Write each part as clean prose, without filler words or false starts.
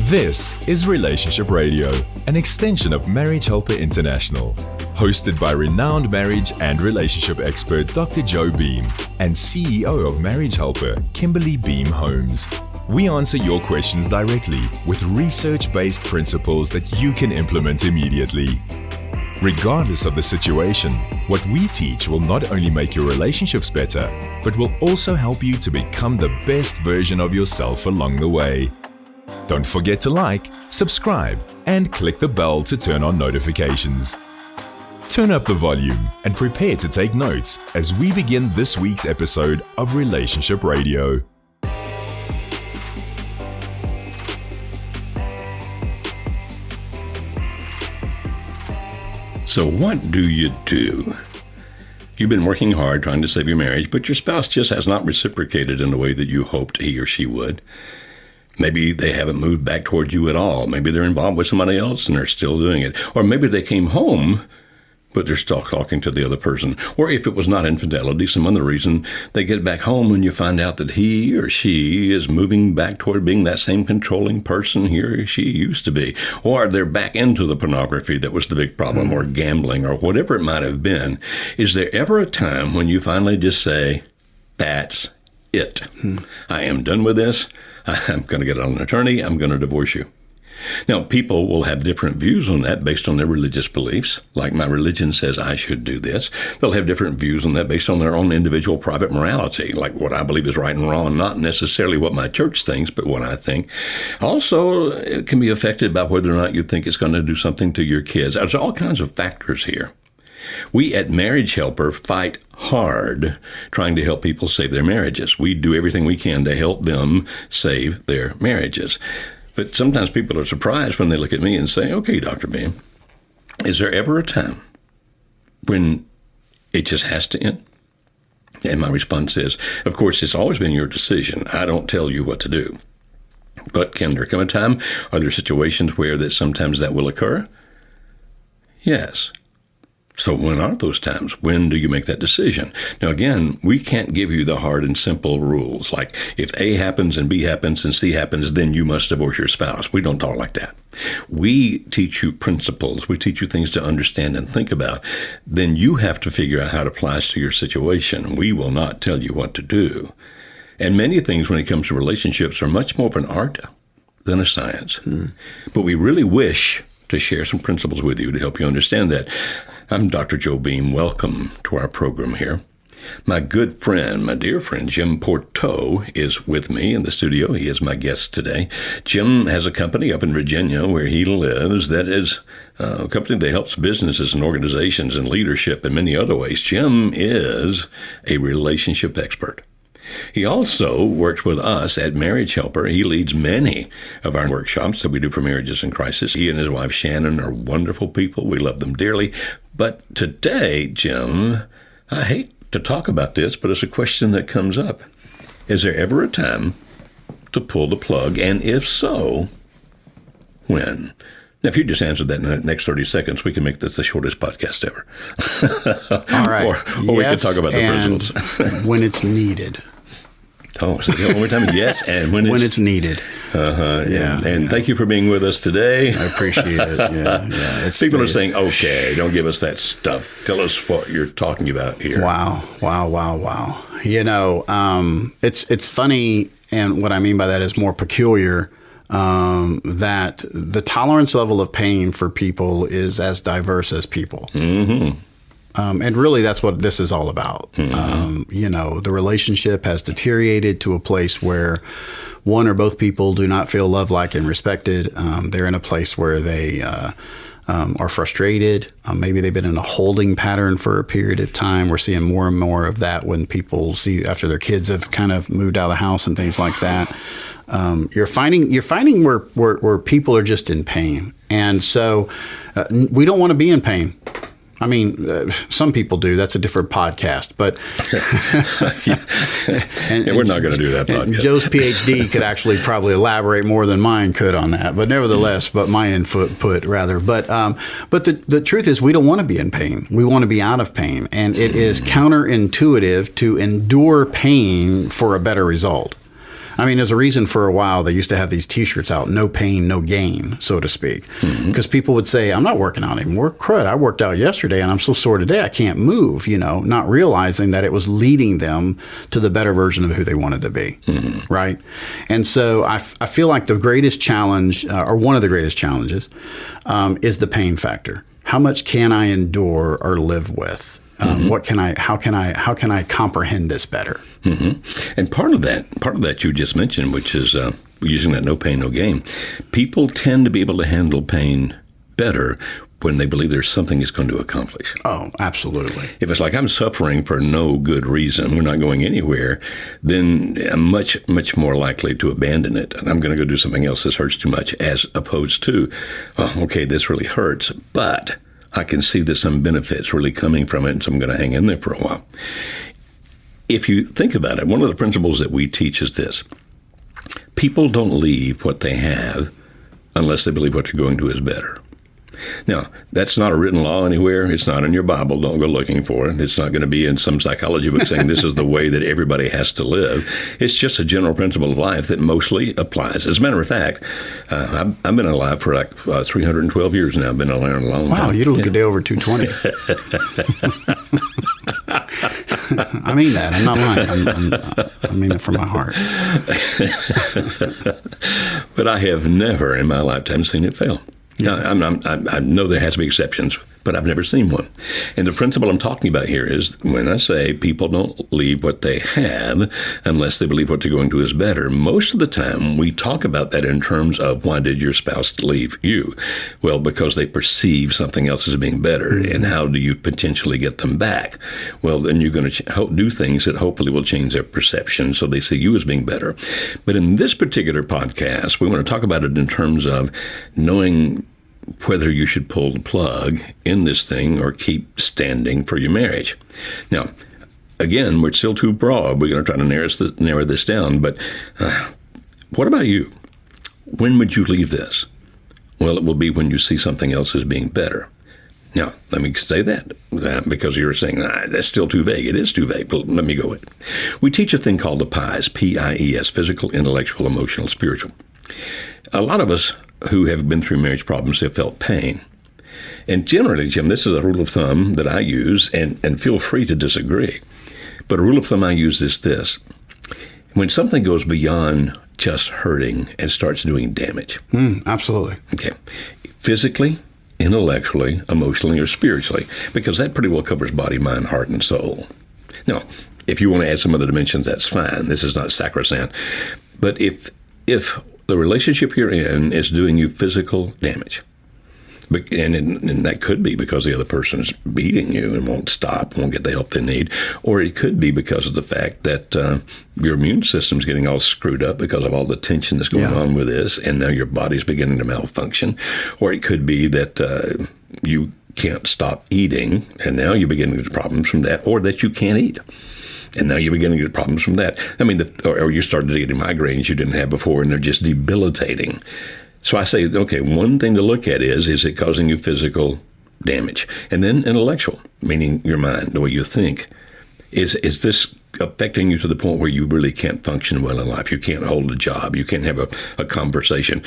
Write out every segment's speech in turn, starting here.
This is Relationship Radio, an extension of Marriage Helper International, hosted by renowned marriage and relationship expert Dr. Joe Beam and CEO of Marriage Helper, Kimberly Beam Holmes. We answer your questions directly with research-based principles that you can implement immediately. Regardless of the situation, what we teach will not only make your relationships better, but will also help you to become the best version of yourself along the way. Don't forget to like, subscribe, and click the bell to turn on notifications. Turn up the volume and prepare to take notes as we begin this week's episode of Relationship Radio. So what do you do? You've been working hard trying to save your marriage, but your spouse just has not reciprocated in the way that you hoped he or she would. Maybe they haven't moved back towards you at all. Maybe they're involved with somebody else and they're still doing it. Or maybe they came home, but they're still talking to the other person. Or if it was not infidelity, some other reason, they get back home and you find out that he or she is moving back toward being that same controlling person he or she used to be. Or they're back into the pornography that was the big problem, or gambling, or whatever it might have been. Is there ever a time when you finally just say, that's it? I am done with this. I'm going to get an attorney. I'm going to divorce you. Now, people will have different views on that based on their religious beliefs. Like, my religion says I should do this. They'll have different views on that based on their own individual private morality, like what I believe is right and wrong, not necessarily what my church thinks, but what I think. Also, it can be affected by whether or not you think it's going to do something to your kids. There's all kinds of factors here. We at Marriage Helper fight hard trying to help people save their marriages. We do everything we can to help them save their marriages. But sometimes people are surprised when they look at me and say, okay, Dr. Beam, is there ever a time when it just has to end? And my response is, of course, it's always been your decision. I don't tell you what to do. But can there come a time? Are there situations where that sometimes that will occur? Yes. So when are those times? When do you make that decision? Now, again, we can't give you the hard and simple rules. Like, if A happens and B happens and C happens, then you must divorce your spouse. We don't talk like that. We teach you principles. We teach you things to understand and think about. Then you have to figure out how it applies to your situation. We will not tell you what to do. And many things when it comes to relationships are much more of an art than a science. But we really wish to share some principles with you to help you understand that. I'm Dr. Joe Beam. Welcome to our program here. My good friend, my dear friend, Jim Porteau is with me in the studio. He is my guest today. Jim has a company up in Virginia where he lives that is a company that helps businesses and organizations and leadership in many other ways. Jim is a relationship expert. He also works with us at Marriage Helper. He leads many of our workshops that we do for marriages in crisis. He and his wife, Shannon, are wonderful people. We love them dearly. But today, Jim, I hate to talk about this, but it's a question that comes up. Is there ever a time to pull the plug? And if so, when? Now, if you just answer that in the next 30 seconds, we can make this the shortest podcast ever. All right. or we can talk about the principles. When it's needed. Oh, so one more time. Yes, and when it's needed. And thank you for being with us today. I appreciate it. Yeah. People are saying, okay, don't give us that stuff. Tell us what you're talking about here. Wow. You know, it's funny, and what I mean by that is more peculiar, that the tolerance level of pain for people is as diverse as people. Mm-hmm. And really, that's what this is all about. You know, the relationship has deteriorated to a place where one or both people do not feel loved, liked, and respected. They're in a place where they are frustrated. Maybe they've been in a holding pattern for a period of time. We're seeing more and more of that when people see after their kids have kind of moved out of the house and things like that. You're finding where people are just in pain, and so we don't want to be in pain. I mean, some people do. That's a different podcast. But and we're not going to do that podcast. Joe's PhD could actually probably elaborate more than mine could on that. But nevertheless, but my input rather. But the truth is, we don't want to be in pain. We want to be out of pain, and it is counterintuitive to endure pain for a better result. I mean, there's a reason for a while they used to have these T-shirts out, no pain, no gain, so to speak. Because people would say, I'm not working out anymore. Crud, I worked out yesterday and I'm so sore today I can't move, not realizing that it was leading them to the better version of who they wanted to be, right? And so I feel like the greatest challenge, or one of the greatest challenges, is the pain factor. How much can I endure or live with? How can I comprehend this better? And part of that you just mentioned, which is using that no pain, no gain. People tend to be able to handle pain better when they believe there's something it's going to accomplish. Oh, absolutely. If it's like I'm suffering for no good reason, we're not going anywhere, then I'm much, much more likely to abandon it. And I'm going to go do something else that hurts too much, as opposed to, oh, okay, this really hurts, but I can see there's some benefits really coming from it, and so I'm going to hang in there for a while. If you think about it, one of the principles that we teach is this. People don't leave what they have unless they believe what they're going to is better. Now, that's not a written law anywhere. It's not in your Bible. Don't go looking for it. It's not going to be in some psychology book saying this is the way that everybody has to live. It's just a general principle of life that mostly applies. As a matter of fact, I've been alive for like 312 years now. I've been alive a long time. Wow, you look a day over 220. I mean that. I'm not lying. I mean it from my heart. But I have never in my lifetime seen it fail. Now, I know there has to be exceptions, but I've never seen one. And the principle I'm talking about here is when I say people don't leave what they have unless they believe what they're going to is better, most of the time we talk about that in terms of why did your spouse leave you? Well, because they perceive something else as being better. And how do you potentially get them back? Well, then you're going to do things that hopefully will change their perception so they see you as being better. But in this particular podcast, we want to talk about it in terms of knowing whether you should pull the plug in this thing or keep standing for your marriage. Now, again, we're still too broad. We're going to try to narrow this down. But what about you? When would you leave this? Well, it will be when you see something else as being better. Now, let me say that because you were saying, that's still too vague. It is too vague, but let me go with it. We teach a thing called the P.I.E.S, P-I-E-S, physical, intellectual, emotional, spiritual. A lot of us who have been through marriage problems have felt pain. And generally, Jim, this is a rule of thumb that I use, and feel free to disagree. But a rule of thumb I use is this. When something goes beyond just hurting and starts doing damage. Absolutely. Okay. Physically, intellectually, emotionally, or spiritually, because that pretty well covers body, mind, heart, and soul. Now, if you want to add some other dimensions, that's fine. This is not sacrosanct. But if the relationship you're in is doing you physical damage, and that could be because the other person's beating you and won't stop, won't get the help they need, or it could be because of the fact that your immune system's getting all screwed up because of all the tension that's going on with this, and now your body's beginning to malfunction, or it could be that you can't stop eating, and now you're beginning to get problems from that, or that you can't eat. And now you're beginning to get problems from that. I mean, or you started getting migraines you didn't have before, and they're just debilitating. So I say, okay, one thing to look at is it causing you physical damage? And then intellectual, meaning your mind, the way you think. Is this affecting you to the point where you really can't function well in life? You can't hold a job. You can't have a conversation.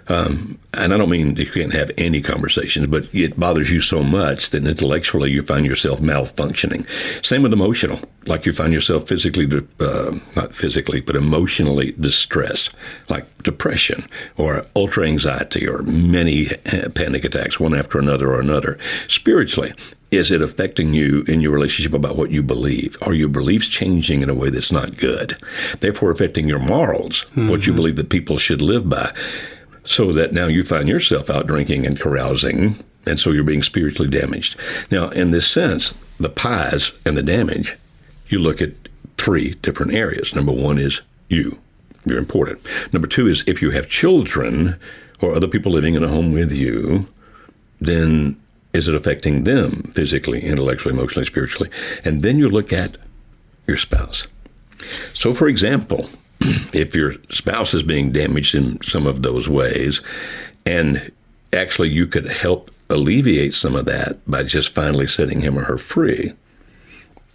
And I don't mean you can't have any conversations, but it bothers you so much that intellectually you find yourself malfunctioning. Same with emotional, like you find yourself not physically, but emotionally distressed, like depression or ultra anxiety or many panic attacks, one after another or another. Spiritually, is it affecting you in your relationship about what you believe? Are your beliefs changing in a way that's not good? Therefore affecting your morals, what you believe that people should live by, so that now you find yourself out drinking and carousing, and so you're being spiritually damaged. Now, in this sense, the pies and the damage, you look at three different areas. Number one is you. You're important. Number two is if you have children or other people living in a home with you, then is it affecting them physically, intellectually, emotionally, spiritually? And then you look at your spouse. So, for example, if your spouse is being damaged in some of those ways, and actually you could help alleviate some of that by just finally setting him or her free,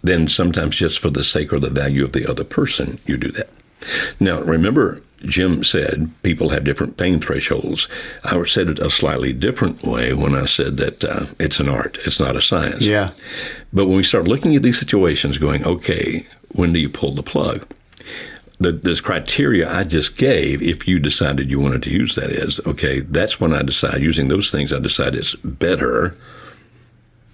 then sometimes just for the sake or the value of the other person, you do that. Now, remember, Jim said people have different pain thresholds. I said it a slightly different way when I said that it's an art. It's not a science. Yeah. But when we start looking at these situations going, okay, when do you pull the plug? This criteria I just gave, if you decided you wanted to use that, is, okay, that's when I decide, using those things, I decide it's better,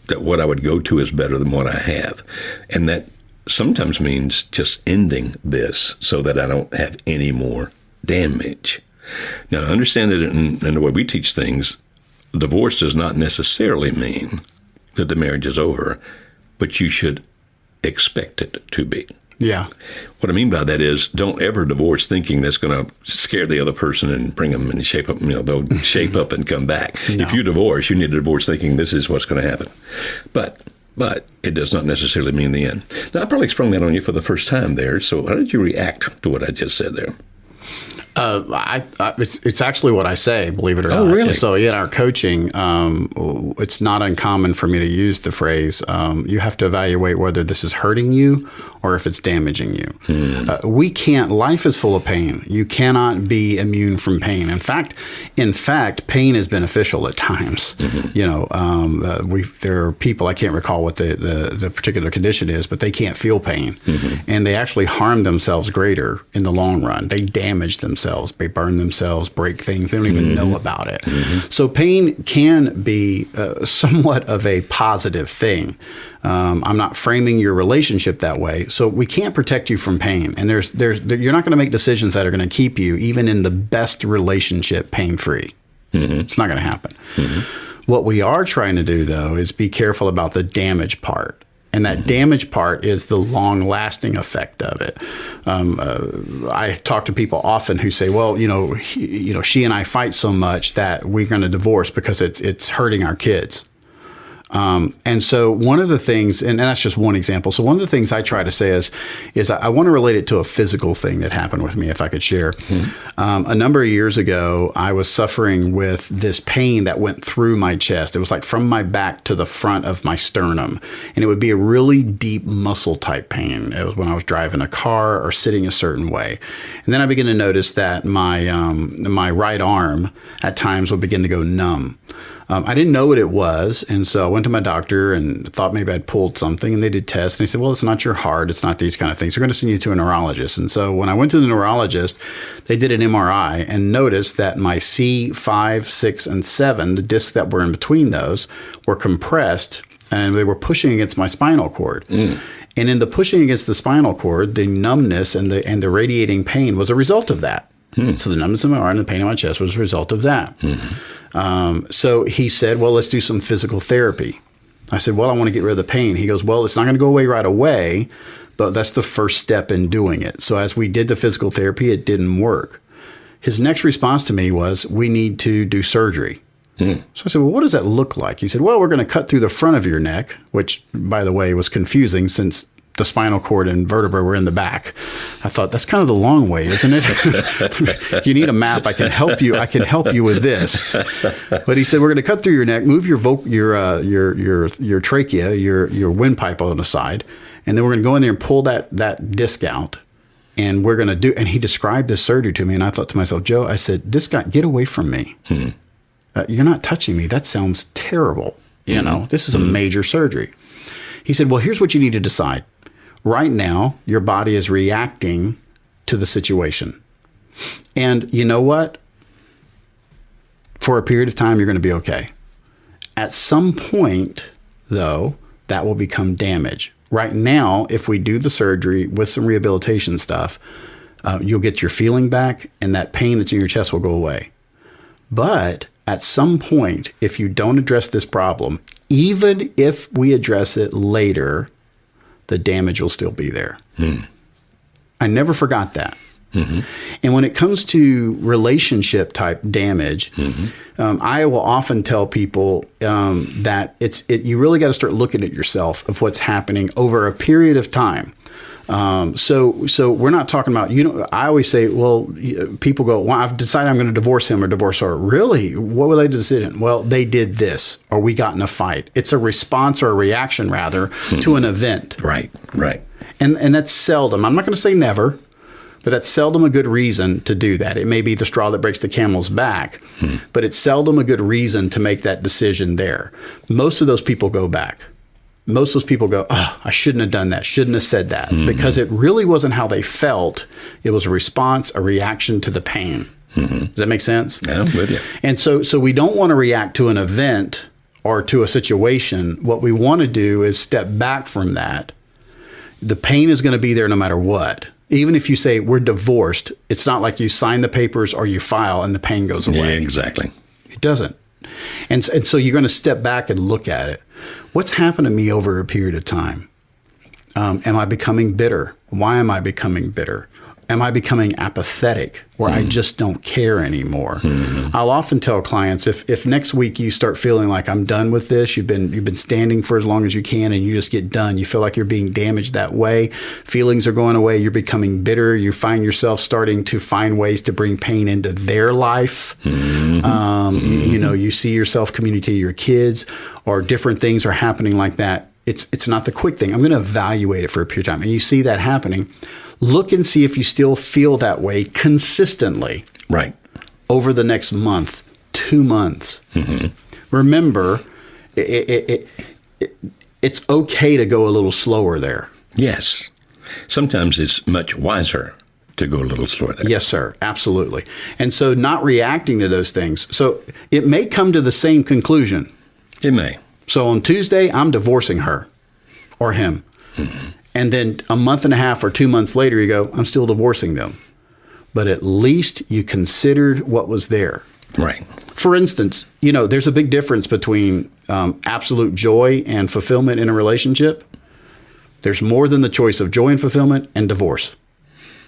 that what I would go to is better than what I have. And that sometimes means just ending this so that I don't have any more damage. Now, understand that in the way we teach things, divorce does not necessarily mean that the marriage is over, but you should expect it to be. Yeah. What I mean by that is, don't ever divorce thinking that's going to scare the other person and bring them and shape up. They'll shape up and come back. No. If you divorce, you need to divorce thinking this is what's going to happen. But it does not necessarily mean the end. Now, I probably sprung that on you for the first time there. So how did you react to what I just said there? It's actually what I say, believe it or not. Oh, really? So in our coaching, it's not uncommon for me to use the phrase, you have to evaluate whether this is hurting you or if it's damaging you. Life is full of pain. You cannot be immune from pain. In fact, pain is beneficial at times. There are people, I can't recall what the particular condition is, but they can't feel pain. And they actually harm themselves greater in the long run. They damage themselves. They burn themselves, break things. They don't even know about it. So pain can be somewhat of a positive thing. I'm not framing your relationship that way. So we can't protect you from pain. And you're not going to make decisions that are going to keep you, even in the best relationship, pain-free. It's not going to happen. What we are trying to do, though, is be careful about the damage part. And that damage part is the long-lasting effect of it. I talk to people often who say, "Well, she and I fight so much that we're going to divorce because it's hurting our kids." And so one of the things, and that's just one example. So one of the things I try to say is I want to relate it to a physical thing that happened with me, if I could share. A number of years ago, I was suffering with this pain that went through my chest. It was like from my back to the front of my sternum. And it would be a really deep muscle type pain. It was when I was driving a car or sitting a certain way. And then I began to notice that my right arm at times would begin to go numb. I didn't know what it was, and so I went to my doctor and thought maybe I'd pulled something, and they did tests, and they said, well, it's not your heart, it's not these kind of things. We're going to send you to a neurologist. And so when I went to the neurologist, they did an MRI and noticed that my C5, 6, and 7, the discs that were in between those, were compressed, and they were pushing against my spinal cord. And in the pushing against the spinal cord, the numbness and the radiating pain was a result of that. So the numbness in my arm and the pain in my chest was a result of that. So he said, well, let's do some physical therapy. I said, well, I want to get rid of the pain. He goes, well, it's not going to go away right away, but that's the first step in doing it. So as we did the physical therapy, it didn't work. His next response to me was, we need to do surgery. So I said, well, what does that look like? He said, well, we're going to cut through the front of your neck, which, by the way, was confusing since the spinal cord and vertebrae were in the back. I thought, that's kind of the long way, isn't it? You need a map. I can help you. I can help you with this. But he said, we're going to cut through your neck, move your trachea, your windpipe on the side, and then we're going to go in there and pull that disc out. And we're going to do, and he described this surgery to me, and I thought to myself, Joe, I said, this guy, get away from me. You're not touching me. That sounds terrible. This is a major surgery. He said, well, here's what you need to decide. Right now, your body is reacting to the situation. And you know what? For a period of time, you're going to be okay. At some point, though, that will become damage. Right now, if we do the surgery with some rehabilitation stuff, you'll get your feeling back and that pain that's in your chest will go away. But at some point, if you don't address this problem, even if we address it later, the damage will still be there. I never forgot that. And when it comes to relationship type damage, I will often tell people that you really got to start looking at yourself of what's happening over a period of time. So we're not talking about, I always say, well, people go, well, I've decided I'm going to divorce him or divorce her. Really? What were they decision? Well, they did this, or we got in a fight. It's a response or a reaction rather to an event. Right. And that's seldom. I'm not going to say never, But that's seldom a good reason to do that. It may be the straw that breaks the camel's back, but it's seldom a good reason to make that decision there. Most of those people go back. Most of those people go, oh, I shouldn't have done that, shouldn't have said that, because it really wasn't how they felt. It was a response, a reaction to the pain. Does that make sense? Yeah, I'm with you. And so we don't want to react to an event or to a situation. What we want to do is step back from that. The pain is going to be there no matter what. Even if you say we're divorced, it's not like you sign the papers or you file and the pain goes away. Yeah, exactly. It doesn't. And so you're going to step back and look at it. What's happened to me over a period of time? Am I becoming bitter? Why am I becoming bitter? Am I becoming apathetic where I just don't care anymore? I'll often tell clients, if next week you start feeling like I'm done with this, you've been standing for as long as you can and you just get done, you feel like you're being damaged that way, feelings are going away, you're becoming bitter, you find yourself starting to find ways to bring pain into their life. You see yourself communicating to your kids or different things are happening like that. It's not the quick thing. I'm going to evaluate it for a period of time. And you see that happening. Look and see if you still feel that way consistently. Right. Over the next month, 2 months. Remember, it's okay to go a little slower there. Yes. Sometimes it's much wiser to go a little slower there. Yes, sir. Absolutely. And so not reacting to those things. So it may come to the same conclusion. It may. So on Tuesday, I'm divorcing her or him. And then a month and a half or 2 months later, you go, I'm still divorcing them. But at least you considered what was there. Right. For instance, there's a big difference between absolute joy and fulfillment in a relationship. There's more than the choice of joy and fulfillment and divorce.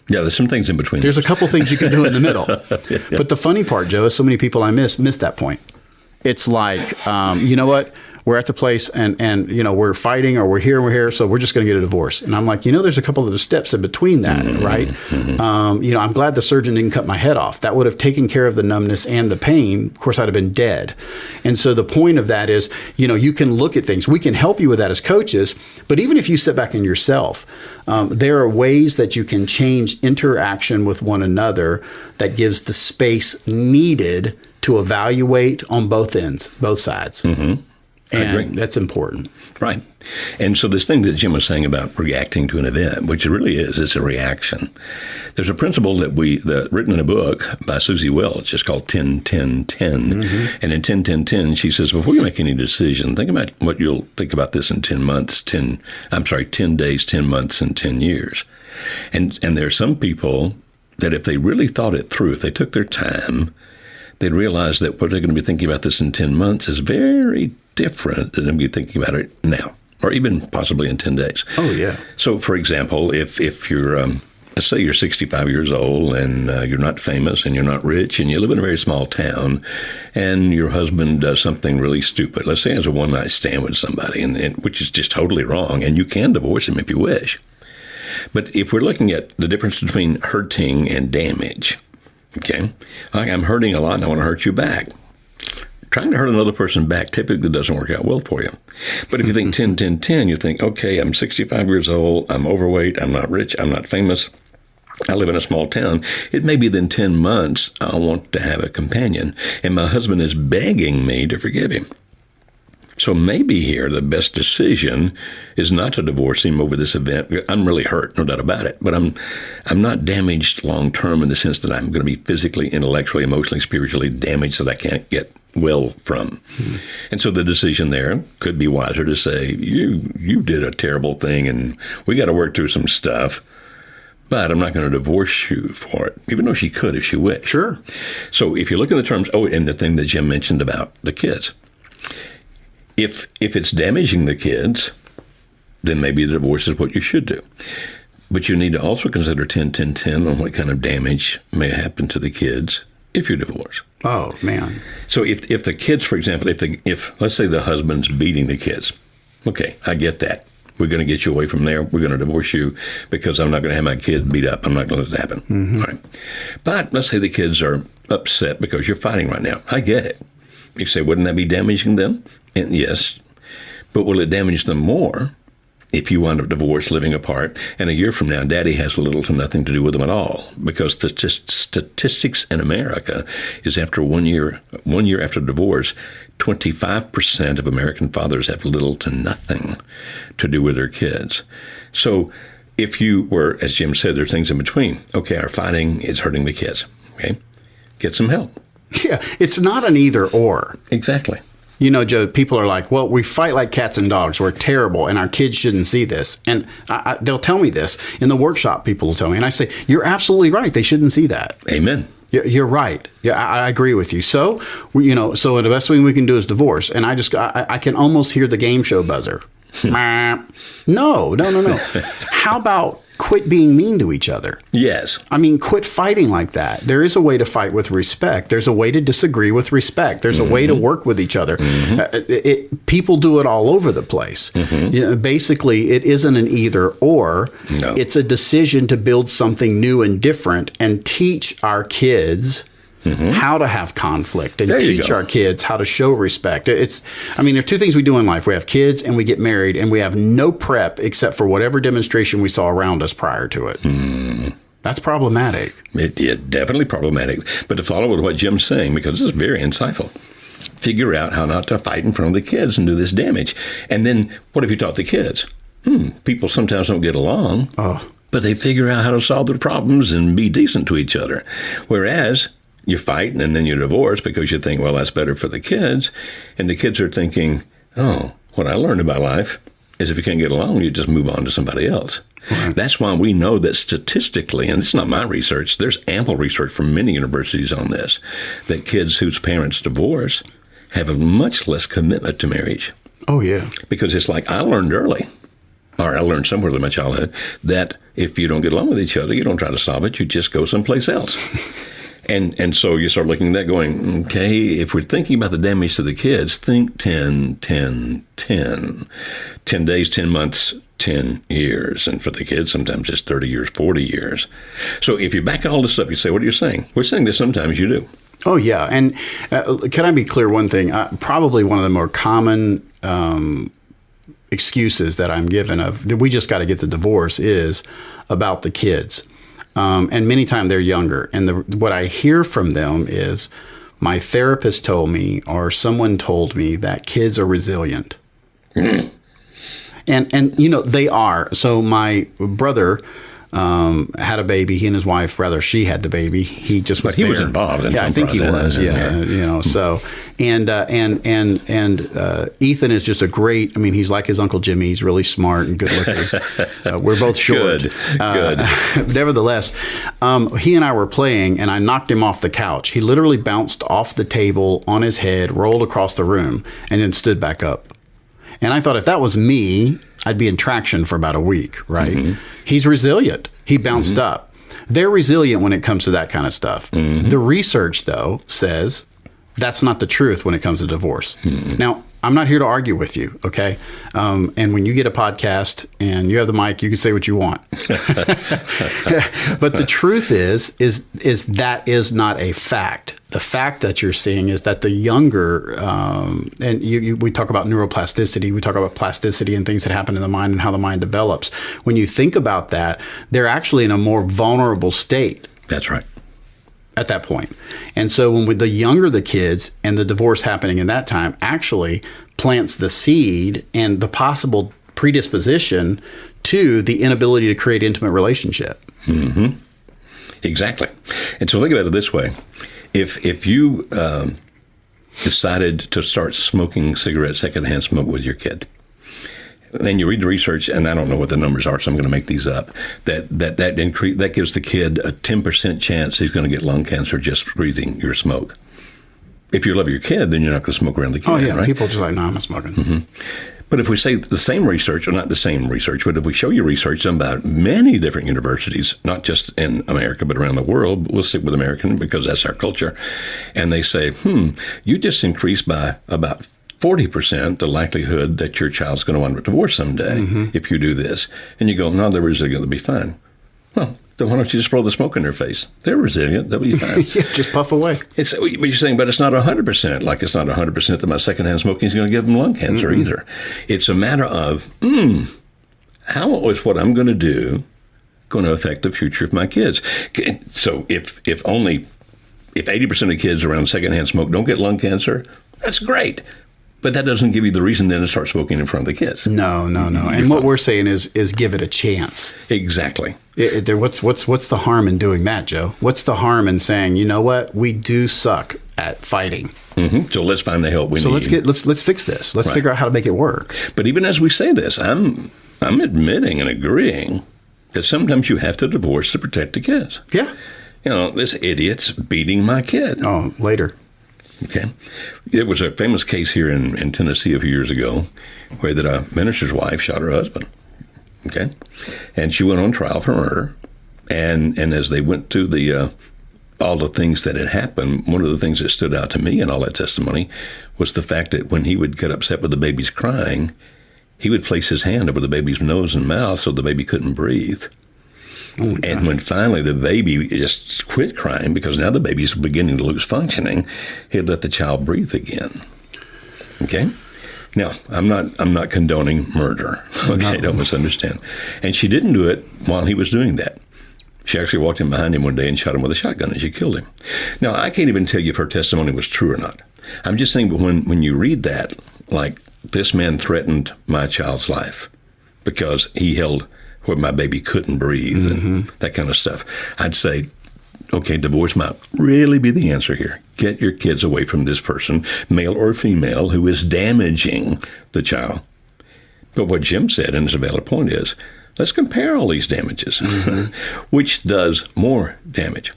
Yeah, there's some things in between. There's a couple things you can do in the middle. But the funny part, Joe, is so many people I miss that point. It's like, you know what? We're at the place and we're fighting or we're here, so we're just going to get a divorce. And I'm like, there's a couple of steps in between that, right? I'm glad the surgeon didn't cut my head off. That would have taken care of the numbness and the pain. Of course, I'd have been dead. And so the point of that is, you can look at things. We can help you with that as coaches, but even if you step back in yourself, there are ways that you can change interaction with one another that gives the space needed to evaluate on both ends, both sides. And I agree. That's important. Right. And so this thing that Jim was saying about reacting to an event, which it really is, it's a reaction. There's a principle that written in a book by Susie Welch. It's called 10-10-10. And in 10-10-10, she says, before you make any decision, think about what you'll think about this in 10 days, 10 months, and 10 years. And there are some people that if they really thought it through, if they took their time, they'd realize that what they're going to be thinking about this in 10 months is very different than they'll be thinking about it now, or even possibly in 10 days. Oh, yeah. So, for example, if you're, let's say you're 65 years old and you're not famous and you're not rich and you live in a very small town and your husband does something really stupid. Let's say he has a one-night stand with somebody, and which is just totally wrong, and you can divorce him if you wish. But if we're looking at the difference between hurting and damage, okay, I'm hurting a lot and I want to hurt you back. Trying to hurt another person back typically doesn't work out well for you. But if you think 10-10-10, you think, okay, I'm 65 years old, I'm overweight, I'm not rich, I'm not famous, I live in a small town. It may be that in 10 months I want to have a companion, and my husband is begging me to forgive him. So maybe here the best decision is not to divorce him over this event. I'm really hurt, no doubt about it, but I'm not damaged long term in the sense that I'm going to be physically, intellectually, emotionally, spiritually damaged that I can't get well from. And so the decision there could be wiser to say, you did a terrible thing and we got to work through some stuff, but I'm not going to divorce you for it, even though she could if she wished. Sure. So if you look at the terms, and the thing that Jim mentioned about the kids, if it's damaging the kids, then maybe the divorce is what you should do. But you need to also consider 10-10-10 on what kind of damage may happen to the kids if you divorce. Oh, man. So if the kids, for example, if let's say the husband's beating the kids, okay, I get that. We're going to get you away from there. We're going to divorce you because I'm not going to have my kids beat up. I'm not going to let that happen. All right. But let's say the kids are upset because you're fighting right now. I get it. You say, wouldn't that be damaging them? And yes. But will it damage them more if you wind up divorced, living apart, and a year from now, Daddy has little to nothing to do with them at all, because the statistics in America is after 1 year after divorce, 25% of American fathers have little to nothing to do with their kids. So if you were, as Jim said, there are things in between. Okay, our fighting is hurting the kids. Okay, get some help. Yeah, it's not an either or. Exactly. You know, Joe, people are like, well, we fight like cats and dogs. We're terrible, and our kids shouldn't see this. And they'll tell me this. In the workshop, people will tell me. And I say, you're absolutely right. They shouldn't see that. Amen. You're right. Yeah, I agree with you. So, so the best thing we can do is divorce. And I can almost hear the game show buzzer. No. How about quit being mean to each other? Yes. I mean, quit fighting like that. There is a way to fight with respect. There's a way to disagree with respect. There's a way to work with each other. People do it all over the place. Basically, it isn't an either or. No. It's a decision to build something new and different and teach our kids how to have conflict and teach our kids how to show respect. There are two things we do in life. We have kids and we get married, and we have no prep except for whatever demonstration we saw around us prior to it. That's problematic. It definitely problematic. But to follow with what Jim's saying, because this is very insightful, figure out how not to fight in front of the kids and do this damage. And then what have you taught the kids? People sometimes don't get along, but they figure out how to solve their problems and be decent to each other. Whereas you fight and then you divorce because you think, well, that's better for the kids. And the kids are thinking, oh, what I learned about life is if you can't get along, you just move on to somebody else. Right. That's why we know that statistically, and it's not my research, there's ample research from many universities on this, that kids whose parents divorce have a much less commitment to marriage. Oh, yeah. Because it's like I learned early, or I learned somewhere in my childhood, that if you don't get along with each other, you don't try to solve it, you just go someplace else. And so you start looking at that going, okay, if we're thinking about the damage to the kids, think 10, 10, 10. 10 days, 10 months, 10 years. And for the kids, sometimes it's 30 years, 40 years. So if you back all this up, you say, what are you saying? We're saying that sometimes you do. Oh, yeah. And can I be clear one thing? Probably one of the more common excuses that I'm given of that we just got to get the divorce is about the kids. And many times they're younger. And what I hear from them is my therapist told me or someone told me that kids are resilient. And they are. So my brother had a baby. He and his wife, rather, she had the baby. He just was he was involved in I think he was. Yeah. So and Ethan is just a great. I mean, he's like his Uncle Jimmy. He's really smart and good looking. We're both short. Good. Nevertheless, he and I were playing, and I knocked him off the couch. He literally bounced off the table on his head, rolled across the room, and then stood back up. And I thought if that was me, I'd be in traction for about a week, right? He's resilient. He bounced up. They're resilient when it comes to that kind of stuff. The research, though, says that's not the truth when it comes to divorce. Now, I'm not here to argue with you, okay? And when you get a podcast and you have the mic, you can say what you want. But the truth is that is not a fact. The fact that you're seeing is that the younger, we talk about neuroplasticity, we talk about plasticity and things that happen in the mind and how the mind develops. When you think about that, they're actually in a more vulnerable state. That's right. At that point. And so when the younger the kids and the divorce happening in that time actually plants the seed and the possible predisposition to the inability to create intimate relationship. Exactly. And so think about it this way. If you decided to start smoking cigarettes, secondhand smoke with your kid, then you read the research, and I don't know what the numbers are, so I'm going to make these up. That gives the kid a 10% chance he's going to get lung cancer just breathing your smoke. If you love your kid, then you're not going to smoke around the kid. Oh yeah, right? People are just like, no, I'm not smoking. But if we say the same research, or not the same research, but if we show you research done by many different universities, not just in America, but around the world, we'll stick with American because that's our culture, and they say, you just increased by about 40% the likelihood that your child's going to want a divorce someday if you do this. And you go, no, they're resilient, they'll be fine. Well, then why don't you just blow the smoke in their face? They're resilient, they'll be fine. Yeah, just puff away. But you're saying, but it's not 100%. Like it's not 100% that my secondhand smoking is going to give them lung cancer either. It's a matter of, how is what I'm going to do going to affect the future of my kids? So if 80% of kids around secondhand smoke don't get lung cancer, that's great. But that doesn't give you the reason then to start smoking in front of the kids. No. And what we're saying is give it a chance. Exactly. What's the harm in doing that, Joe? What's the harm in saying, you know what, we do suck at fighting. Mm-hmm. So let's find the help we need. So let's fix this. Let's figure out how to make it work. But even as we say this, I'm admitting and agreeing that sometimes you have to divorce to protect the kids. Yeah. This idiot's beating my kid. Oh, later. Okay. There was a famous case here in Tennessee a few years ago where that a minister's wife shot her husband. Okay. And she went on trial for murder. And as they went through the all the things that had happened, one of the things that stood out to me in all that testimony was the fact that when he would get upset with the baby's crying, he would place his hand over the baby's nose and mouth so the baby couldn't breathe. Oh, and when finally the baby just quit crying because now the baby's beginning to lose functioning, he'd let the child breathe again. Okay? Now, I'm not condoning murder. Okay, no. Don't misunderstand. And she didn't do it while he was doing that. She actually walked in behind him one day and shot him with a shotgun and she killed him. Now, I can't even tell you if her testimony was true or not. I'm just saying, but when you read that, like, this man threatened my child's life because he held where my baby couldn't breathe and that kind of stuff, I'd say, okay, divorce might really be the answer here. Get your kids away from this person, male or female, who is damaging the child. But what Jim said, and it's a valid point, is let's compare all these damages. Which does more damage?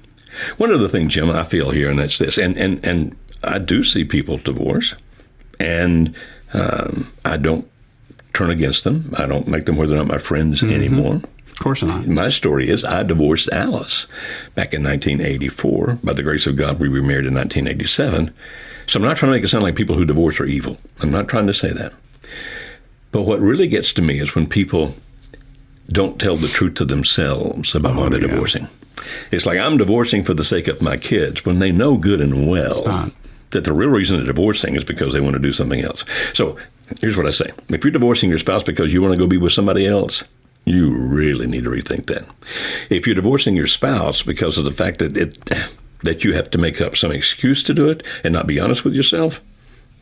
One of the things, Jim, I feel here, and that's this, and I do see people divorce, and I don't turn against them. I don't make them where they're not my friends anymore. Of course not. My story is I divorced Alice back in 1984. By the grace of God, we remarried in 1987. So I'm not trying to make it sound like people who divorce are evil. I'm not trying to say that. But what really gets to me is when people don't tell the truth to themselves about why they're divorcing. It's like, I'm divorcing for the sake of my kids, when they know good and well that the real reason they're divorcing is because they want to do something else. So here's what I say. If you're divorcing your spouse because you want to go be with somebody else, you really need to rethink that. If you're divorcing your spouse because of the fact that you have to make up some excuse to do it and not be honest with yourself,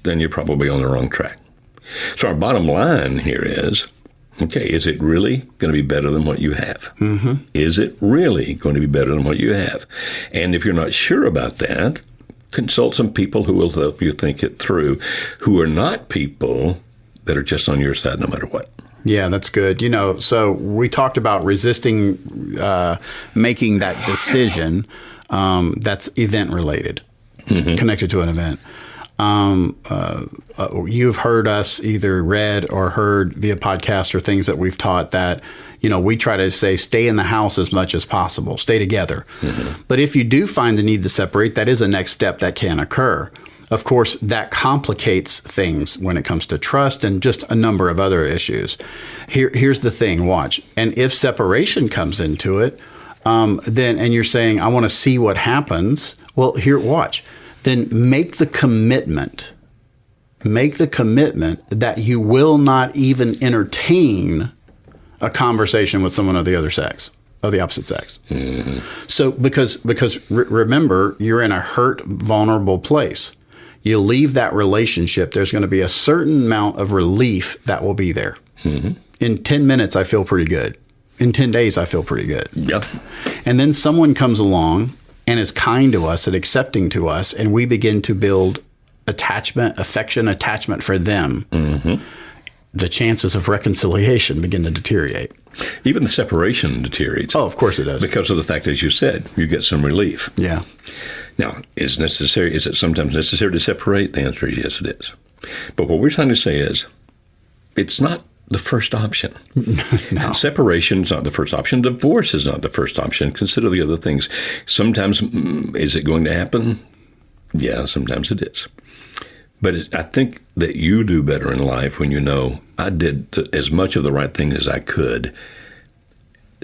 then you're probably on the wrong track. So our bottom line here is, okay, is it really going to be better than what you have? Is it really going to be better than what you have? And if you're not sure about that, consult some people who will help you think it through, who are not people that are just on your side no matter what. Yeah, that's good. So we talked about resisting making that decision that's event related, connected to an event. You've heard us either read or heard via podcast or things that we've taught that, we try to say stay in the house as much as possible, stay together. But if you do find the need to separate, that is a next step that can occur. Of course, that complicates things when it comes to trust and just a number of other issues. Here's the thing, watch. And if separation comes into it, then, and you're saying, I want to see what happens. Well, watch. Then make the commitment that you will not even entertain a conversation with someone of the other sex, of the opposite sex. So because remember, you're in a hurt, vulnerable place. You leave that relationship, there's going to be a certain amount of relief that will be there. In 10 minutes, I feel pretty good. In 10 days, I feel pretty good. Yep. And then someone comes along and is kind to us and accepting to us, and we begin to build attachment for them. The chances of reconciliation begin to deteriorate. Even the separation deteriorates. Oh, of course it does. Because of the fact, as you said, you get some relief. Yeah. Now, is it sometimes necessary to separate? The answer is yes, it is. But what we're trying to say is, it's not the first option. No. Separation is not the first option. Divorce is not the first option. Consider the other things. Sometimes, is it going to happen? Yeah, sometimes it is. But I think that you do better in life when you know I did as much of the right thing as I could.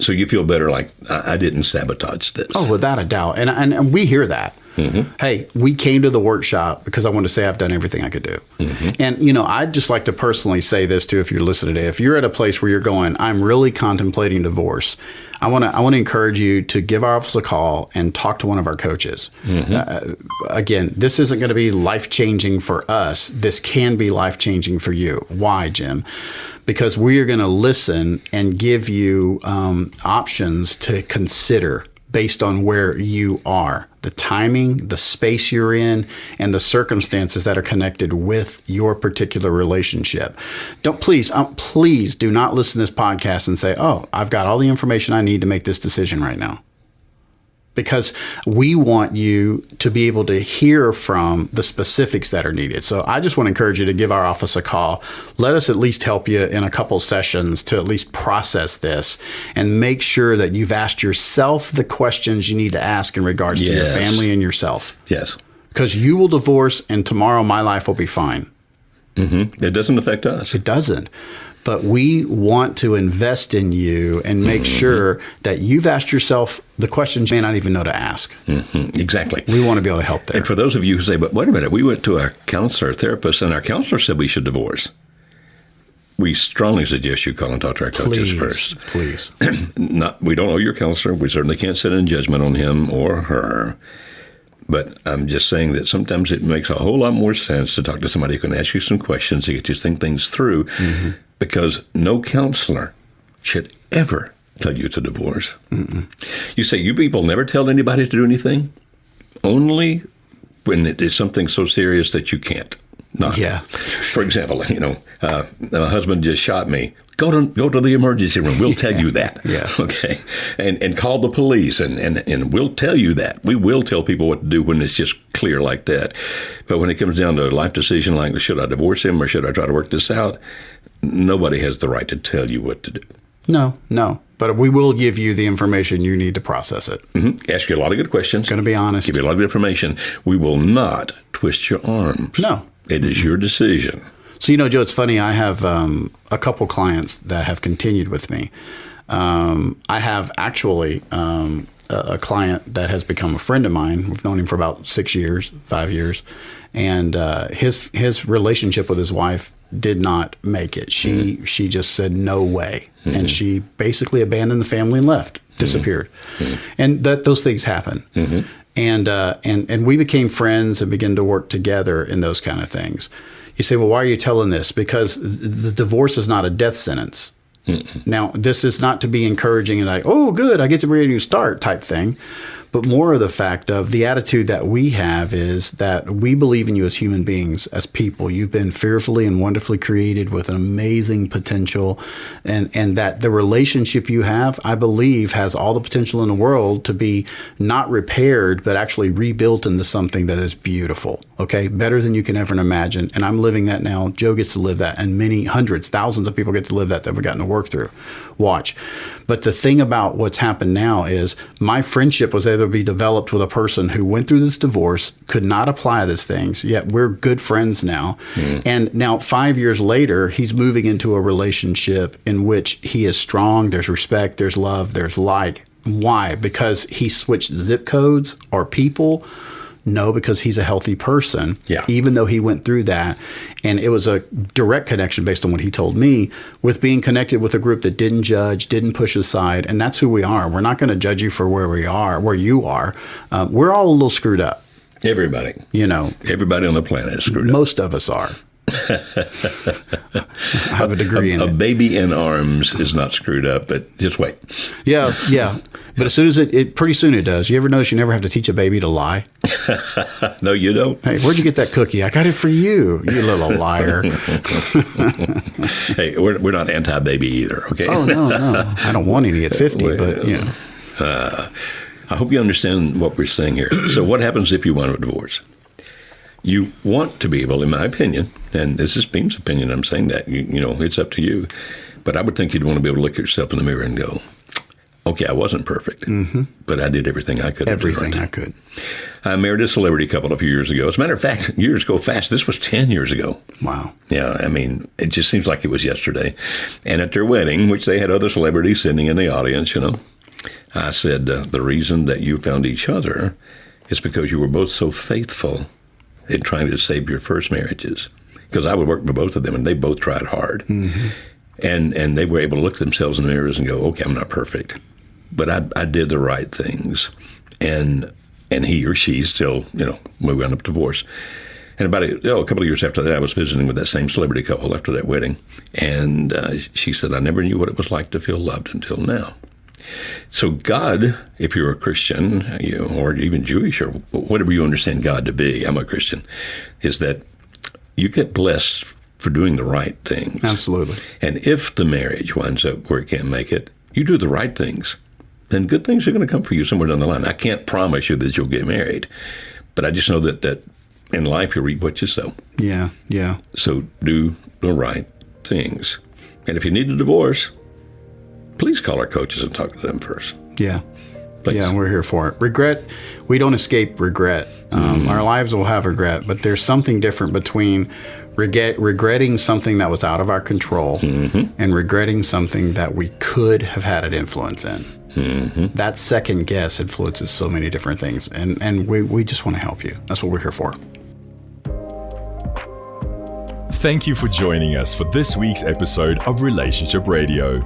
So you feel better like I didn't sabotage this. Oh, without a doubt. And we hear that. Hey, we came to the workshop because I wanted to say I've done everything I could do. And, I'd just like to personally say this too, if you're listening today, if you're at a place where you're going, I'm really contemplating divorce, I want to encourage you to give our office a call and talk to one of our coaches. Again, this isn't going to be life-changing for us. This can be life-changing for you. Why, Jim? Because we are going to listen and give you options to consider based on where you are, the timing, the space you're in, and the circumstances that are connected with your particular relationship. Please do not listen to this podcast and say, oh, I've got all the information I need to make this decision right now. Because we want you to be able to hear from the specifics that are needed. So I just want to encourage you to give our office a call. Let us at least help you in a couple sessions to at least process this and make sure that you've asked yourself the questions you need to ask in regards to your family and yourself. Yes. Because you will divorce and tomorrow my life will be fine. It doesn't affect us. It doesn't. But we want to invest in you and make sure that you've asked yourself the questions you may not even know to ask. Exactly. We want to be able to help there. And for those of you who say, but wait a minute, we went to our counselor, therapist, and our counselor said we should divorce. We strongly suggest you call and talk to our coaches first. Please. We don't know your counselor. We certainly can't sit in judgment on him or her. But I'm just saying that sometimes it makes a whole lot more sense to talk to somebody who can ask you some questions to get you to think things through. Because no counselor should ever tell you to divorce. You say, you people never tell anybody to do anything? Only when it is something so serious that you can't not. Yeah. For example, my husband just shot me. Go to the emergency room. We'll tell you that. Yeah. Okay. And call the police and we'll tell you that. We will tell people what to do when it's just clear like that. But when it comes down to a life decision like, should I divorce him or should I try to work this out? Nobody has the right to tell you what to do. No. But we will give you the information you need to process it. Ask you a lot of good questions. Going to be honest. Give you a lot of information. We will not twist your arms. No. It is your decision. So, Joe, it's funny. I have a couple clients that have continued with me. I have actually a client that has become a friend of mine. We've known him for about 5 years. And his relationship with his wife did not make it. She just said no way. And she basically abandoned the family and left, disappeared. And those things happen. And we became friends and began to work together in those kind of things. You say, well, why are you telling this? Because the divorce is not a death sentence. Now, this is not to be encouraging and like, oh, good, I get to be ready to start type thing. But more of the fact of the attitude that we have is that we believe in you as human beings, as people. You've been fearfully and wonderfully created with an amazing potential. And that the relationship you have, I believe, has all the potential in the world to be not repaired, but actually rebuilt into something that is beautiful. Okay? Better than you can ever imagine. And I'm living that now. Joe gets to live that. And many hundreds, thousands of people get to live that we've gotten to work through. Watch. But the thing about what's happened now is my friendship was able to be developed with a person who went through this divorce, could not apply these things, yet we're good friends now. And now 5 years later, he's moving into a relationship in which he is strong, there's respect, there's love, there's like. Why? Because he switched zip codes or people? No, because he's a healthy person, even though he went through that. And it was a direct connection based on what he told me with being connected with a group that didn't judge, didn't push aside. And that's who we are. We're not going to judge you for where you are. We're all a little screwed up. Everybody. Everybody on the planet is screwed up. Most of us are. I have a degree in it. A baby in arms is not screwed up, but just wait. Yeah. But as soon as pretty soon it does. You ever notice you never have to teach a baby to lie? No, you don't. Hey, where'd you get that cookie? I got it for you, you little liar. Hey, we're not anti-baby either, okay? Oh, no. I don't want any at 50, but, I hope you understand what we're saying here. So what happens if you want a divorce? You want to be able, in my opinion, and this is Beam's opinion, I'm saying that, it's up to you, but I would think you'd want to be able to look at yourself in the mirror and go, okay, I wasn't perfect, but I did everything I could. Everything I could. I married a celebrity couple a few years ago. As a matter of fact, years go fast. This was 10 years ago. Wow. Yeah, I mean, it just seems like it was yesterday. And at their wedding, which they had other celebrities sitting in the audience, I said, the reason that you found each other It's because you were both so faithful in trying to save your first marriages. Because I would work with both of them, and they both tried hard. Mm-hmm. And they were able to look at themselves in the mirrors and go, okay, I'm not perfect, but I did the right things. And he or she still, we wound up divorced. And about a couple of years after that, I was visiting with that same celebrity couple after that wedding. And she said, I never knew what it was like to feel loved until now. So God, if you're a Christian, or even Jewish, or whatever you understand God to be, I'm a Christian, is that you get blessed for doing the right things. Absolutely. And if the marriage winds up where it can't make it, you do the right things, then good things are going to come for you somewhere down the line. I can't promise you that you'll get married, but I just know that in life you reap what you sow. Yeah, yeah. So do the right things. And if you need a divorce, please call our coaches and talk to them first. Yeah. Please. Yeah, we're here for it. Regret, we don't escape regret. Our lives will have regret, but there's something different between regretting something that was out of our control and regretting something that we could have had an influence in. Mm-hmm. That second guess influences so many different things, and we just want to help you. That's what we're here for. Thank you for joining us for this week's episode of Relationship Radio.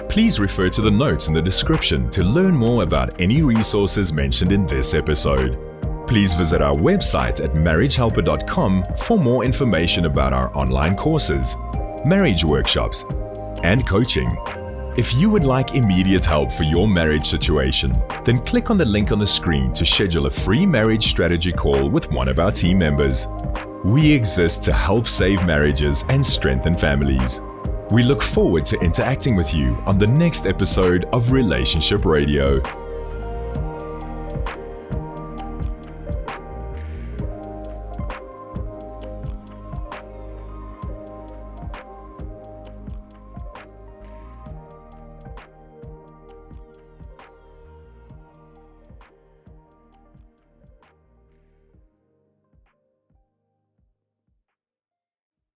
Please refer to the notes in the description to learn more about any resources mentioned in this episode. Please visit our website at marriagehelper.com for more information about our online courses, marriage workshops, and coaching. If you would like immediate help for your marriage situation, then click on the link on the screen to schedule a free marriage strategy call with one of our team members. We exist to help save marriages and strengthen families. We look forward to interacting with you on the next episode of Relationship Radio.